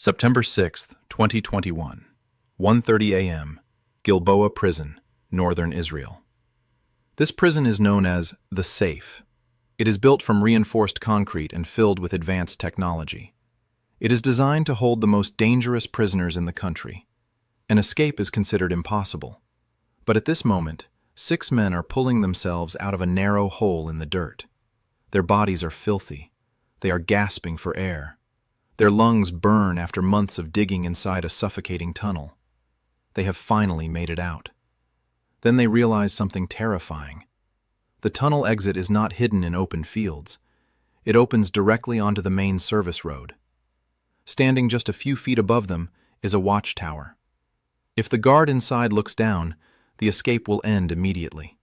September 6th, 2021, 1:30 a.m., Gilboa Prison, northern Israel. This prison is known as the Safe. It is built from reinforced concrete and filled with advanced technology. It is designed to hold the most dangerous prisoners in the country. An escape is considered impossible. But at this moment, 6 men are pulling themselves out of a narrow hole in the dirt. Their bodies are filthy. They are gasping for air. Their lungs burn after months of digging inside a suffocating tunnel. They have finally made it out. Then they realize something terrifying. The tunnel exit is not hidden in open fields. It opens directly onto the main service road. Standing just a few feet above them is a watchtower. If the guard inside looks down, the escape will end immediately.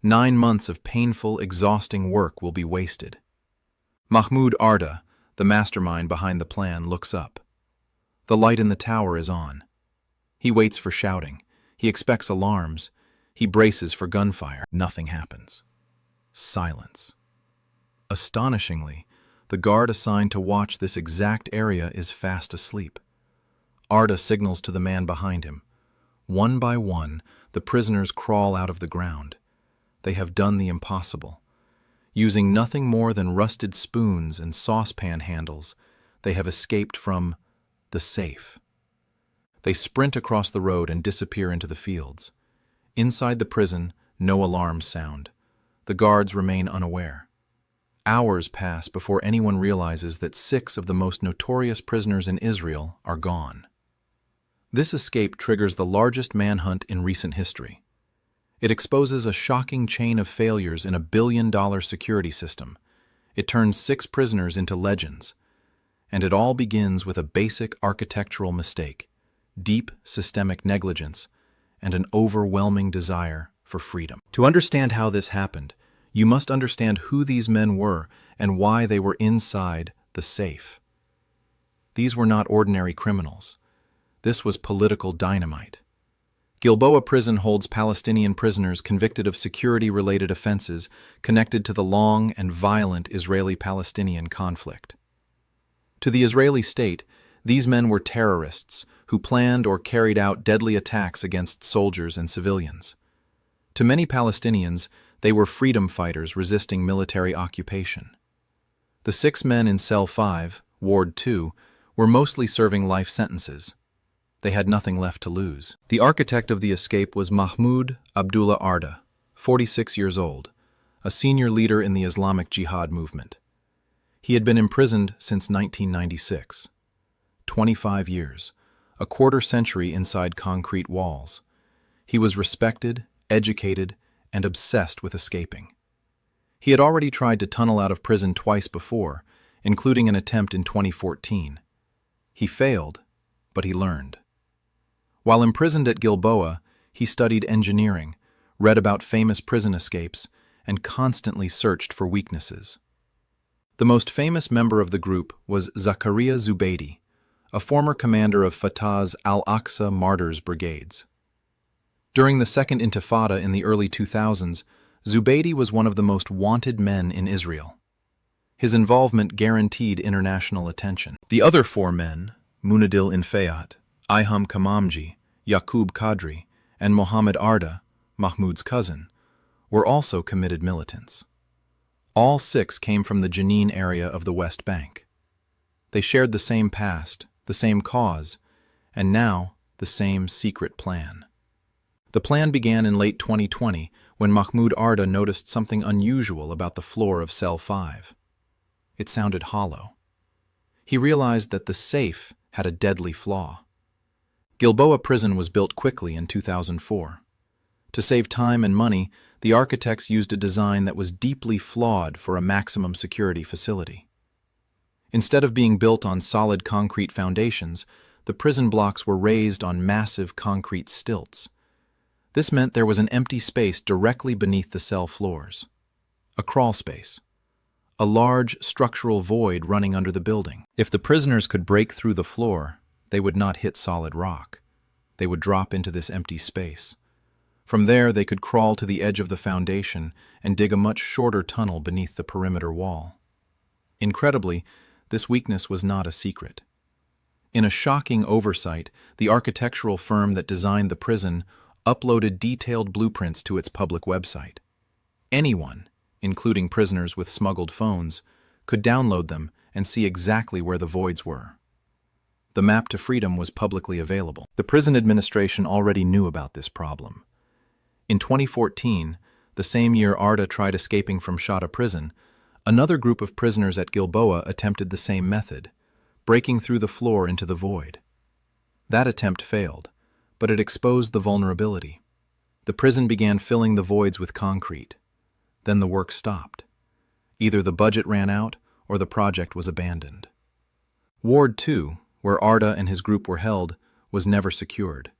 9 months of painful, exhausting work will be wasted. Mahmoud Ardah, the mastermind behind the plan, looks up. The light in the tower is on. He waits for shouting. He expects alarms. He braces for gunfire. Nothing happens. Silence. Astonishingly, the guard assigned to watch this exact area is fast asleep. Ardah signals to the man behind him. One by one, the prisoners crawl out of the ground. They have done the impossible. Using nothing more than rusted spoons and saucepan handles, they have escaped from the Safe. They sprint across the road and disappear into the fields. Inside the prison, no alarms sound. The guards remain unaware. Hours pass before anyone realizes that 6 of the most notorious prisoners in Israel are gone. This escape triggers the largest manhunt in recent history. It exposes a shocking chain of failures in a billion-dollar security system. It turns 6 prisoners into legends. And it all begins with a basic architectural mistake, deep systemic negligence, and an overwhelming desire for freedom. To understand how this happened, you must understand who these men were and why they were inside the Safe. These were not ordinary criminals. This was political dynamite. Gilboa Prison holds Palestinian prisoners convicted of security-related offenses connected to the long and violent Israeli-Palestinian conflict. To the Israeli state, these men were terrorists who planned or carried out deadly attacks against soldiers and civilians. To many Palestinians, they were freedom fighters resisting military occupation. The 6 men in Cell 5, Ward 2, were mostly serving life sentences. They had nothing left to lose. The architect of the escape was Mahmoud Abdullah Ardah, 46 years old, a senior leader in the Islamic Jihad movement. He had been imprisoned since 1996. 25 years, a quarter century inside concrete walls. He was respected, educated, and obsessed with escaping. He had already tried to tunnel out of prison twice before, including an attempt in 2014. He failed, but he learned. While imprisoned at Gilboa, he studied engineering, read about famous prison escapes, and constantly searched for weaknesses. The most famous member of the group was Zakaria Zubeidi, a former commander of Fatah's Al-Aqsa Martyrs Brigades. During the Second Intifada in the early 2000s, Zubeidi was one of the most wanted men in Israel. His involvement guaranteed international attention. The other 4 men, Munadil Infayat, Iham Kamamji, Yaqub Qadri, and Mohammed Ardah, Mahmoud's cousin, were also committed militants. All 6 came from the Jenin area of the West Bank. They shared the same past, the same cause, and now the same secret plan. The plan began in late 2020 when Mahmoud Ardah noticed something unusual about the floor of Cell 5. It sounded hollow. He realized that the Safe had a deadly flaw. Gilboa Prison was built quickly in 2004. To save time and money, the architects used a design that was deeply flawed for a maximum security facility. Instead of being built on solid concrete foundations, the prison blocks were raised on massive concrete stilts. This meant there was an empty space directly beneath the cell floors. A crawl space. A large structural void running under the building. If the prisoners could break through the floor, they would not hit solid rock. They would drop into this empty space. From there, they could crawl to the edge of the foundation and dig a much shorter tunnel beneath the perimeter wall. Incredibly, this weakness was not a secret. In a shocking oversight, the architectural firm that designed the prison uploaded detailed blueprints to its public website. Anyone, including prisoners with smuggled phones, could download them and see exactly where the voids were. The map to freedom was publicly available. The prison administration already knew about this problem. In 2014, the same year Ardah tried escaping from Shata prison, another group of prisoners at Gilboa attempted the same method, breaking through the floor into the void. That attempt failed, but it exposed the vulnerability. The prison began filling the voids with concrete. Then the work stopped. Either the budget ran out or the project was abandoned. Ward 2, where Ardah and his group were held, was never secured.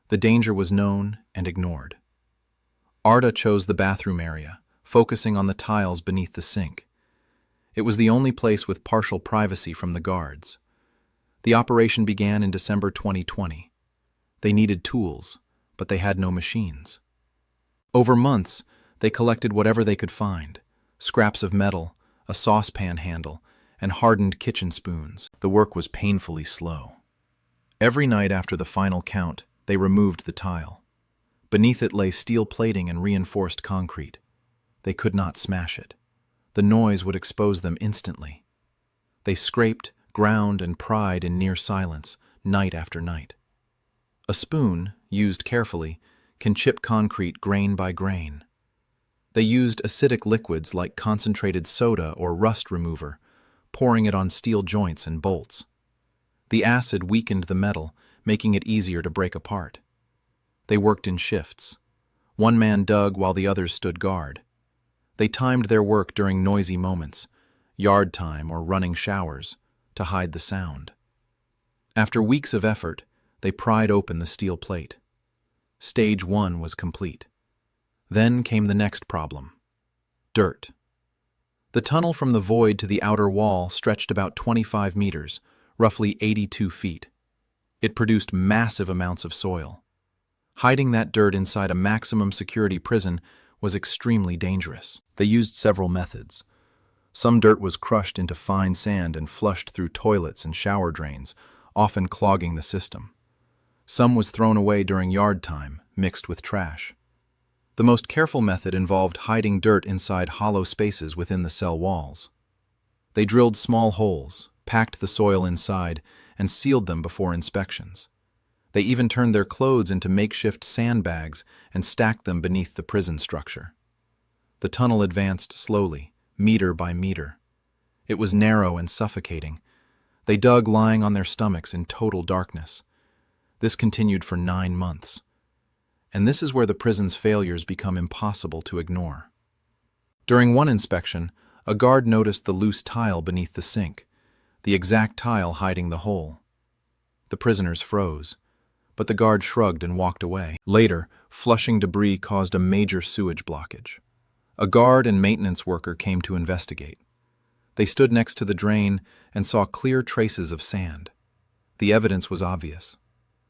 The danger was known and ignored. Ardah chose the bathroom area, focusing on the tiles beneath the sink. It was the only place with partial privacy from the guards. The operation began in December 2020. They needed tools, but they had no machines. Over months, they collected whatever they could find: scraps of metal, a saucepan handle, and hardened kitchen spoons. The work was painfully slow. Every night after the final count, they removed the tile. Beneath it lay steel plating and reinforced concrete. They could not smash it. The noise would expose them instantly. They scraped, ground, and pried in near silence, night after night. A spoon, used carefully, can chip concrete grain by grain. They used acidic liquids like concentrated soda or rust remover, pouring it on steel joints and bolts. The acid weakened the metal, making it easier to break apart. They worked in shifts. One man dug while the others stood guard. They timed their work during noisy moments, yard time or running showers, to hide the sound. After weeks of effort, they pried open the steel plate. Stage 1 was complete. Then came the next problem: dirt. The tunnel from the void to the outer wall stretched about 25 meters, roughly 82 feet. It produced massive amounts of soil. Hiding that dirt inside a maximum security prison was extremely dangerous. They used several methods. Some dirt was crushed into fine sand and flushed through toilets and shower drains, often clogging the system. Some was thrown away during yard time, mixed with trash. The most careful method involved hiding dirt inside hollow spaces within the cell walls. They drilled small holes, packed the soil inside, and sealed them before inspections. They even turned their clothes into makeshift sandbags and stacked them beneath the prison structure. The tunnel advanced slowly, meter by meter. It was narrow and suffocating. They dug lying on their stomachs in total darkness. This continued for 9 months. And this is where the prison's failures become impossible to ignore. During one inspection, a guard noticed the loose tile beneath the sink, the exact tile hiding the hole. The prisoners froze, but the guard shrugged and walked away. Later, flushing debris caused a major sewage blockage. A guard and maintenance worker came to investigate. They stood next to the drain and saw clear traces of sand. The evidence was obvious.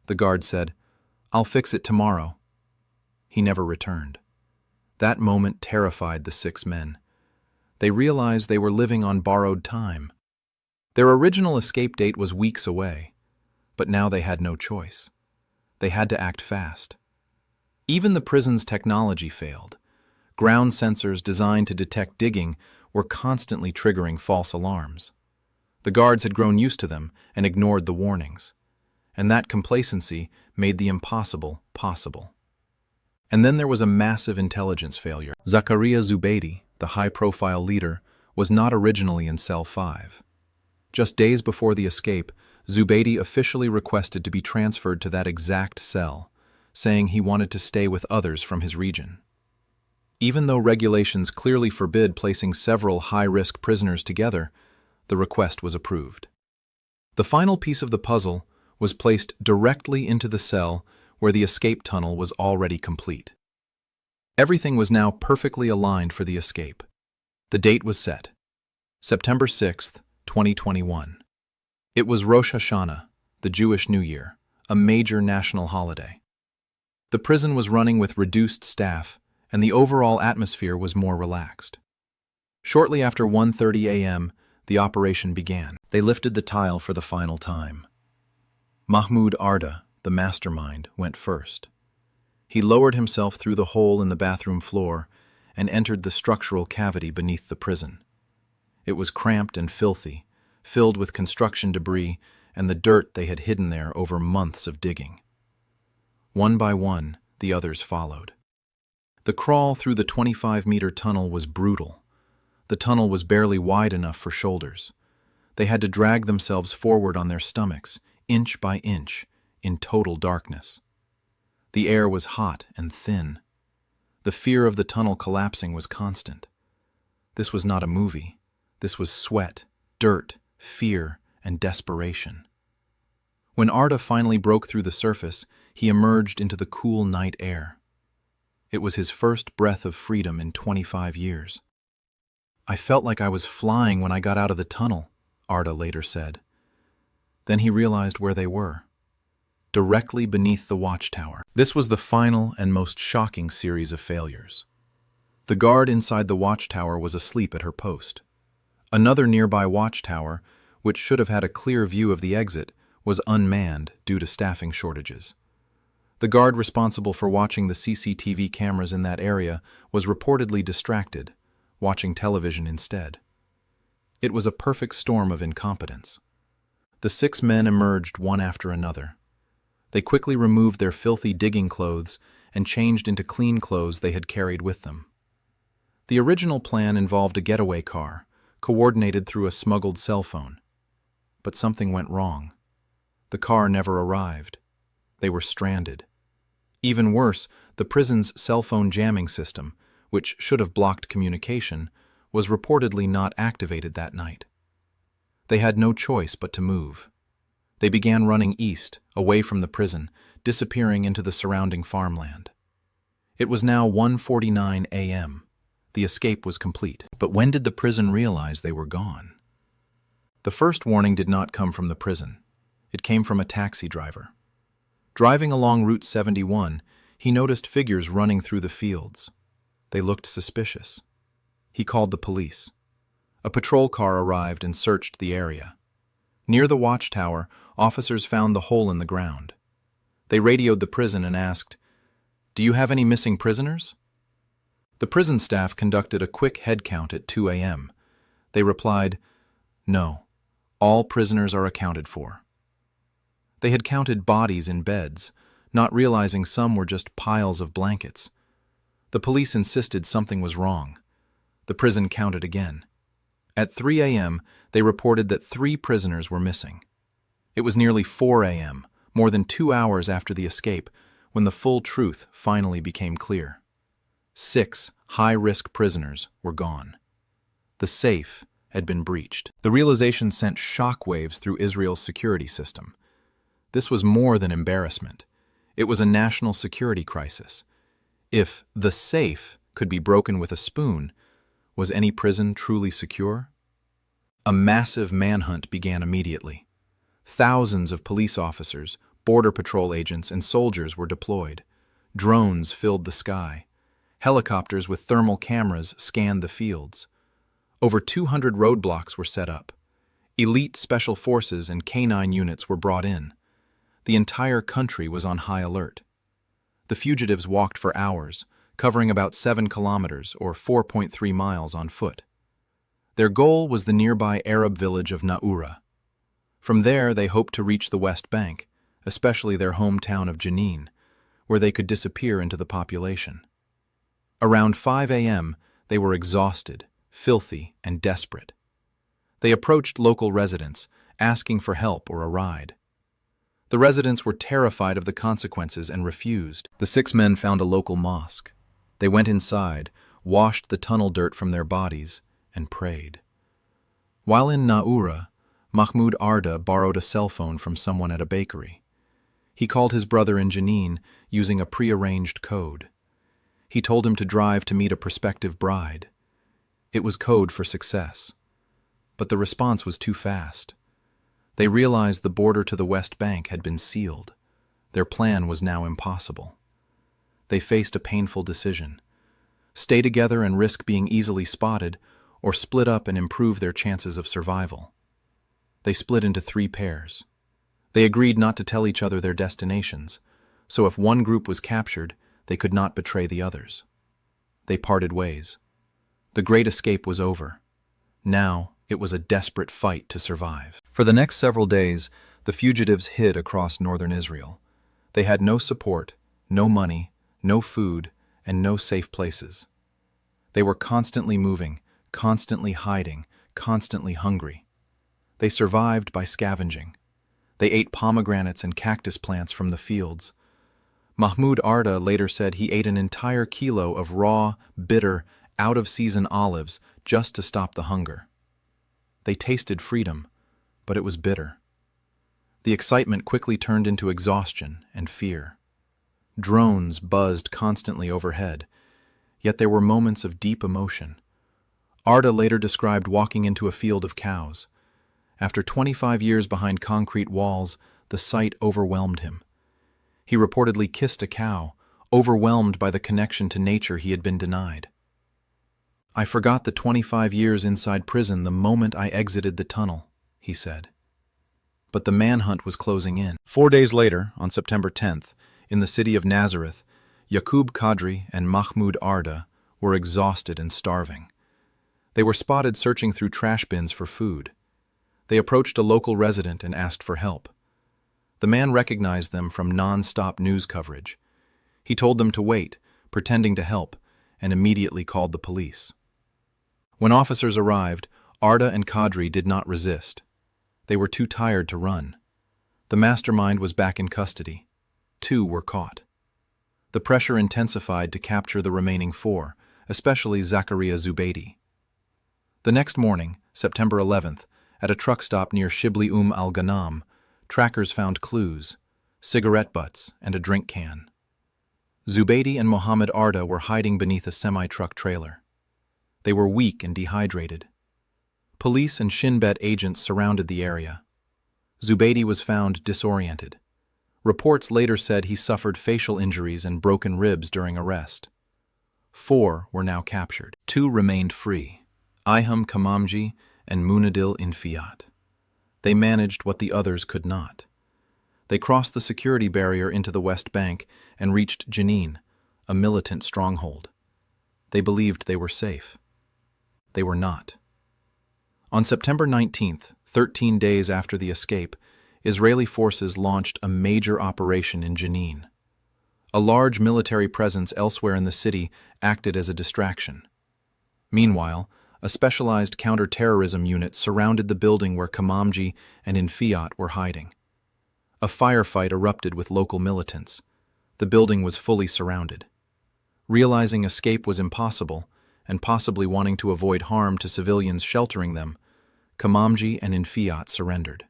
The guard said, "I'll fix it tomorrow." He never returned. That moment terrified the 6 men. They realized they were living on borrowed time. Their original escape date was weeks away, but now they had no choice. They had to act fast. Even the prison's technology failed. Ground sensors designed to detect digging were constantly triggering false alarms. The guards had grown used to them and ignored the warnings. And that complacency made the impossible possible. And then there was a massive intelligence failure. Zakaria Zubeidi, the high-profile leader, was not originally in Cell 5. Just days before the escape, Zubeidi officially requested to be transferred to that exact cell, saying he wanted to stay with others from his region. Even though regulations clearly forbid placing several high-risk prisoners together, the request was approved. The final piece of the puzzle was placed directly into the cell where the escape tunnel was already complete. Everything was now perfectly aligned for the escape. The date was set: September 6th, 2021. It was Rosh Hashanah, the Jewish New Year, a major national holiday. The prison was running with reduced staff, and the overall atmosphere was more relaxed. Shortly after 1:30 a.m., the operation began. They lifted the tile for the final time. Mahmoud Ardah, the mastermind, went first. He lowered himself through the hole in the bathroom floor and entered the structural cavity beneath the prison. It was cramped and filthy, filled with construction debris and the dirt they had hidden there over months of digging. One by one, the others followed. The crawl through the 25-meter tunnel was brutal. The tunnel was barely wide enough for shoulders. They had to drag themselves forward on their stomachs, inch by inch, in total darkness. The air was hot and thin. The fear of the tunnel collapsing was constant. This was not a movie. This was sweat, dirt, fear, and desperation. When Ardah finally broke through the surface, he emerged into the cool night air. It was his first breath of freedom in 25 years. "I felt like I was flying when I got out of the tunnel," Ardah later said. Then he realized where they were. Directly beneath the watchtower. This was the final and most shocking series of failures. The guard inside the watchtower was asleep at her post. Another nearby watchtower, which should have had a clear view of the exit, was unmanned due to staffing shortages. The guard responsible for watching the CCTV cameras in that area was reportedly distracted, watching television instead. It was a perfect storm of incompetence. The 6 men emerged one after another. They quickly removed their filthy digging clothes and changed into clean clothes they had carried with them. The original plan involved a getaway car, coordinated through a smuggled cell phone. But something went wrong. The car never arrived. They were stranded. Even worse, the prison's cell phone jamming system, which should have blocked communication, was reportedly not activated that night. They had no choice but to move. They began running east, away from the prison, disappearing into the surrounding farmland. It was now 1:49 a.m. The escape was complete. But when did the prison realize they were gone? The first warning did not come from the prison. It came from a taxi driver. Driving along Route 71, he noticed figures running through the fields. They looked suspicious. He called the police. A patrol car arrived and searched the area. Near the watchtower, officers found the hole in the ground. They radioed the prison and asked, "Do you have any missing prisoners?" The prison staff conducted a quick head count at 2 a.m. They replied, "No, all prisoners are accounted for." They had counted bodies in beds, not realizing some were just piles of blankets. The police insisted something was wrong. The prison counted again. At 3 a.m., they reported that 3 prisoners were missing. It was nearly 4 a.m., more than 2 hours after the escape, when the full truth finally became clear. 6 high-risk prisoners were gone. The safe had been breached. The realization sent shockwaves through Israel's security system. This was more than embarrassment. It was a national security crisis. If the safe could be broken with a spoon, was any prison truly secure? A massive manhunt began immediately. Thousands of police officers, border patrol agents, and soldiers were deployed. Drones filled the sky. Helicopters with thermal cameras scanned the fields. Over 200 roadblocks were set up. Elite special forces and canine units were brought in. The entire country was on high alert. The fugitives walked for hours, covering about 7 kilometers or 4.3 miles on foot. Their goal was the nearby Arab village of Naura. From there, they hoped to reach the West Bank, especially their hometown of Jenin, where they could disappear into the population. Around 5 a.m., they were exhausted, filthy, and desperate. They approached local residents, asking for help or a ride. The residents were terrified of the consequences and refused. The 6 men found a local mosque. They went inside, washed the tunnel dirt from their bodies, and prayed. While in Naura, Mahmoud Ardah borrowed a cell phone from someone at a bakery. He called his brother in Jenin using a prearranged code. He told him to drive to meet a prospective bride. It was code for success. But the response was too fast. They realized the border to the West Bank had been sealed. Their plan was now impossible. They faced a painful decision: stay together and risk being easily spotted, or split up and improve their chances of survival. They split into 3 pairs. They agreed not to tell each other their destinations, so if one group was captured, they could not betray the others. They parted ways. The great escape was over. Now, it was a desperate fight to survive. For the next several days, the fugitives hid across northern Israel. They had no support, no money, no food, and no safe places. They were constantly moving, constantly hiding, constantly hungry. They survived by scavenging. They ate pomegranates and cactus plants from the fields. Mahmoud Ardah later said he ate an entire kilo of raw, bitter, out-of-season olives just to stop the hunger. They tasted freedom, but it was bitter. The excitement quickly turned into exhaustion and fear. Drones buzzed constantly overhead, yet there were moments of deep emotion. Ardah later described walking into a field of cows. After 25 years behind concrete walls, the sight overwhelmed him. He reportedly kissed a cow, overwhelmed by the connection to nature he had been denied. "I forgot the 25 years inside prison the moment I exited the tunnel," he said. But the manhunt was closing in. 4 days later, on September 10th, in the city of Nazareth, Yaqub Qadri and Mahmoud Ardah were exhausted and starving. They were spotted searching through trash bins for food. They approached a local resident and asked for help. The man recognized them from non-stop news coverage. He told them to wait, pretending to help, and immediately called the police. When officers arrived, Ardah and Qadri did not resist. They were too tired to run. The mastermind was back in custody. 2 were caught. The pressure intensified to capture the remaining 4, especially Zakaria Zubeidi. The next morning, September 11th, at a truck stop near Shibli al-Ghanam, trackers found clues, cigarette butts, and a drink can. Zubeidi and Mahmoud Ardah were hiding beneath a semi-truck trailer. They were weak and dehydrated. Police and Shin Bet agents surrounded the area. Zubeidi was found disoriented. Reports later said he suffered facial injuries and broken ribs during arrest. 4 were now captured. 2 remained free, Iham Kamamji and Munadil Infiat. They managed what the others could not. They crossed the security barrier into the West Bank and reached Jenin, a militant stronghold. They believed they were safe. They were not. On September 19th, 13 days after the escape, Israeli forces launched a major operation in Jenin. A large military presence elsewhere in the city acted as a distraction. Meanwhile, a specialized counter-terrorism unit surrounded the building where Kamamji and Infiat were hiding. A firefight erupted with local militants. The building was fully surrounded. Realizing escape was impossible, and possibly wanting to avoid harm to civilians sheltering them, Kamamji and Infiat surrendered.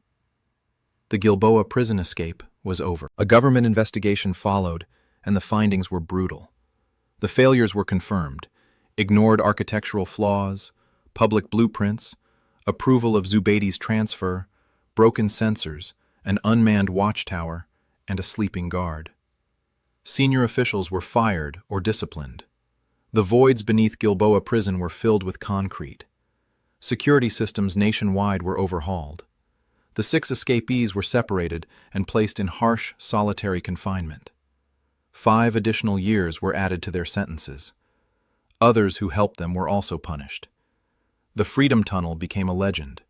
The Gilboa Prison escape was over. A government investigation followed, and the findings were brutal. The failures were confirmed: ignored architectural flaws, public blueprints, approval of Zubeidi's transfer, broken sensors, an unmanned watchtower, and a sleeping guard. Senior officials were fired or disciplined. The voids beneath Gilboa Prison were filled with concrete. Security systems nationwide were overhauled. The 6 escapees were separated and placed in harsh, solitary confinement. 5 additional years were added to their sentences. Others who helped them were also punished. The Freedom Tunnel became a legend.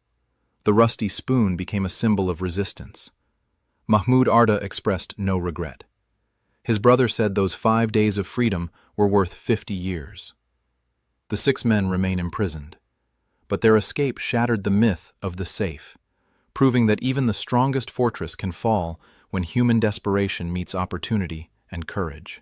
The rusty spoon became a symbol of resistance. Mahmoud Ardah expressed no regret. His brother said those 5 days of freedom were worth 50 years. The 6 men remain imprisoned, but their escape shattered the myth of the safe, proving that even the strongest fortress can fall when human desperation meets opportunity and courage.